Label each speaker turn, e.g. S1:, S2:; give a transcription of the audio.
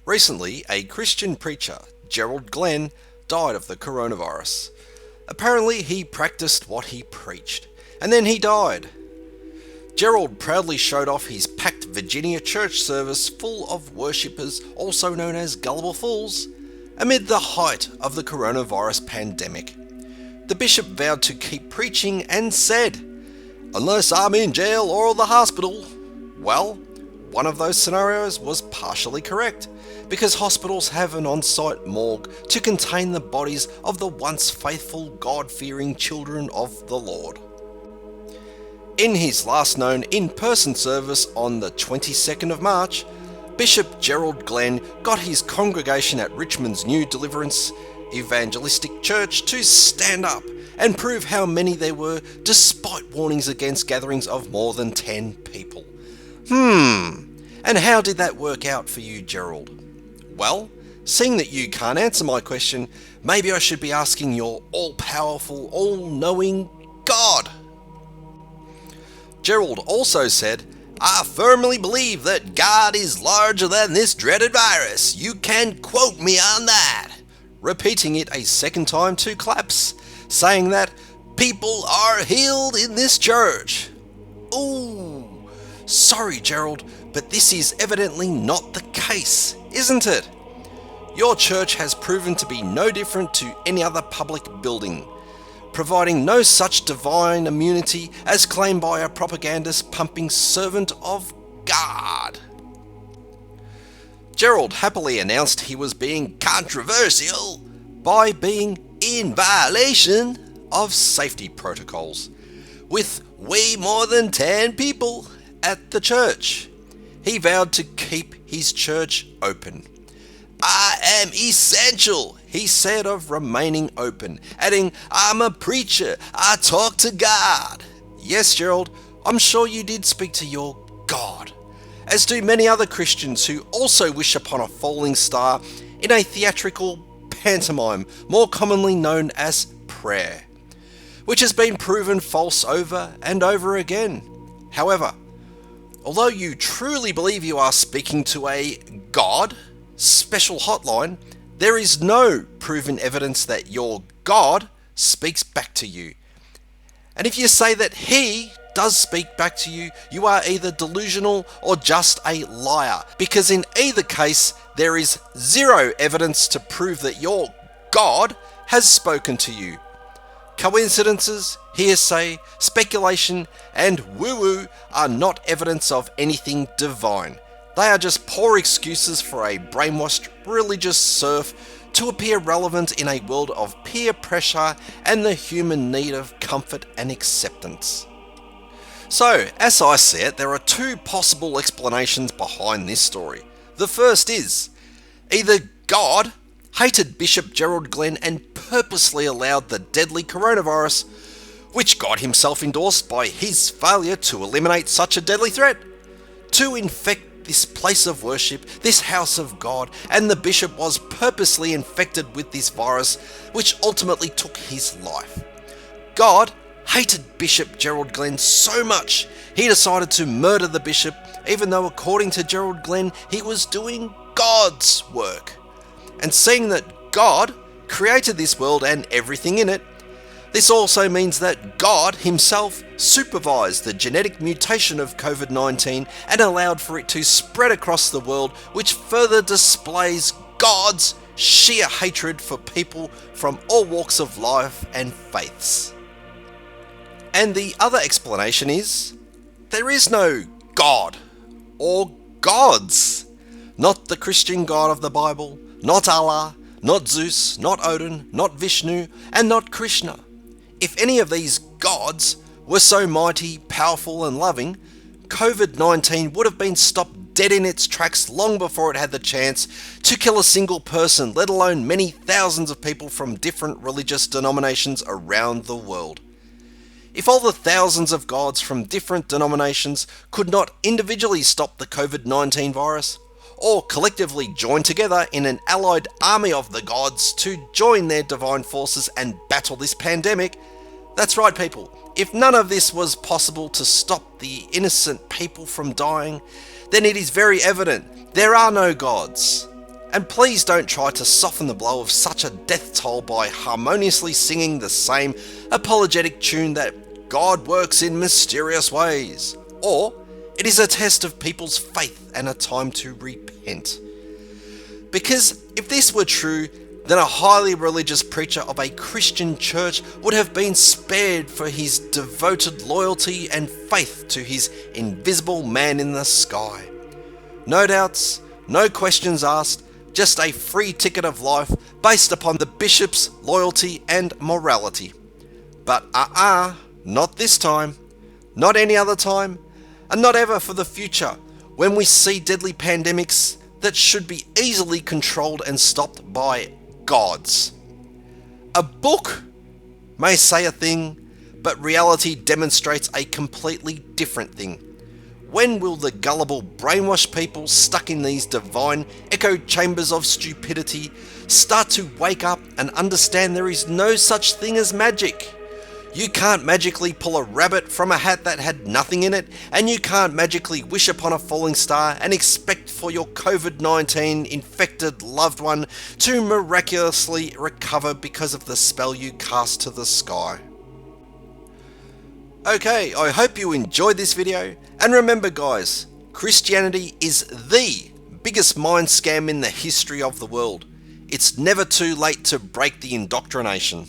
S1: Recently, a Christian preacher, Gerald Glenn, died of the coronavirus. Apparently, he practiced what he preached, and then he died. Gerald proudly showed off his packed Virginia church service full of worshippers, also known as gullible fools, amid the height of the coronavirus pandemic. The bishop vowed to keep preaching and said, "Unless I'm in jail or the hospital." Well, one of those scenarios was partially correct, because hospitals have an on-site morgue to contain the bodies of the once faithful, God-fearing children of the Lord. In his last known in-person service on the 22nd of March, Bishop Gerald Glenn got his congregation at Richmond's New Deliverance Evangelistic Church to stand up and prove how many there were, despite warnings against gatherings of more than 10 people. And how did that work out for you, Gerald? Well, seeing that you can't answer my question, maybe I should be asking your all-powerful, all-knowing God. Gerald also said, "I firmly believe that God is larger than this dreaded virus. You can quote me on that," repeating it a second time to claps, saying that people are healed in this church. Ooh, sorry Gerald, but this is evidently not the case, isn't it? Your church has proven to be no different to any other public building, providing no such divine immunity as claimed by a propagandist pumping servant of God. Gerald happily announced he was being controversial by being in violation of safety protocols, with way more than 10 people at the church. He vowed to keep his church open. "I am essential," he said of remaining open, adding, "I'm a preacher, I talk to God." Yes, Gerald, I'm sure you did speak to your God, as do many other Christians who also wish upon a falling star in a theatrical pantomime more commonly known as prayer, which has been proven false over and over again. However, although you truly believe you are speaking to a God special hotline, there is no proven evidence that your God speaks back to you. And if you say that He does speak back to you, you are either delusional or just a liar, because in either case, there is zero evidence to prove that your God has spoken to you. Coincidences, hearsay, speculation, and woo-woo are not evidence of anything divine. They are just poor excuses for a brainwashed religious serf to appear relevant in a world of peer pressure and the human need of comfort and acceptance. So, as I see it, there are two possible explanations behind this story. The first is, either God hated Bishop Gerald Glenn and purposely allowed the deadly coronavirus, which God himself endorsed by his failure to eliminate such a deadly threat, to infect this place of worship, this house of God, and the bishop was purposely infected with this virus, which ultimately took his life. God hated Bishop Gerald Glenn so much, he decided to murder the bishop, even though according to Gerald Glenn, he was doing God's work. And seeing that God created this world and everything in it, this also means that God himself supervised the genetic mutation of COVID-19 and allowed for it to spread across the world, which further displays God's sheer hatred for people from all walks of life and faiths. And the other explanation is, there is no God or gods. Not the Christian God of the Bible, not Allah, not Zeus, not Odin, not Vishnu, and not Krishna. If any of these gods were so mighty, powerful, and loving, COVID-19 would have been stopped dead in its tracks long before it had the chance to kill a single person, let alone many thousands of people from different religious denominations around the world. If all the thousands of gods from different denominations could not individually stop the COVID-19 virus, or collectively join together in an allied army of the gods to join their divine forces and battle this pandemic, that's right people, if none of this was possible to stop the innocent people from dying, then it is very evident there are no gods. And please don't try to soften the blow of such a death toll by harmoniously singing the same apologetic tune that God works in mysterious ways, or it is a test of people's faith and a time to repent. Because if this were true, then a highly religious preacher of a Christian church would have been spared for his devoted loyalty and faith to his invisible man in the sky. No doubts, no questions asked, just a free ticket of life based upon the bishop's loyalty and morality. But not this time, not any other time, and not ever for the future, when we see deadly pandemics that should be easily controlled and stopped by gods. A book may say a thing, but reality demonstrates a completely different thing. When will the gullible, brainwashed people stuck in these divine echo chambers of stupidity start to wake up and understand there is no such thing as magic? You can't magically pull a rabbit from a hat that had nothing in it, and you can't magically wish upon a falling star and expect for your COVID-19 infected loved one to miraculously recover because of the spell you cast to the sky. Okay, I hope you enjoyed this video, and remember guys, Christianity is the biggest mind scam in the history of the world. It's never too late to break the indoctrination.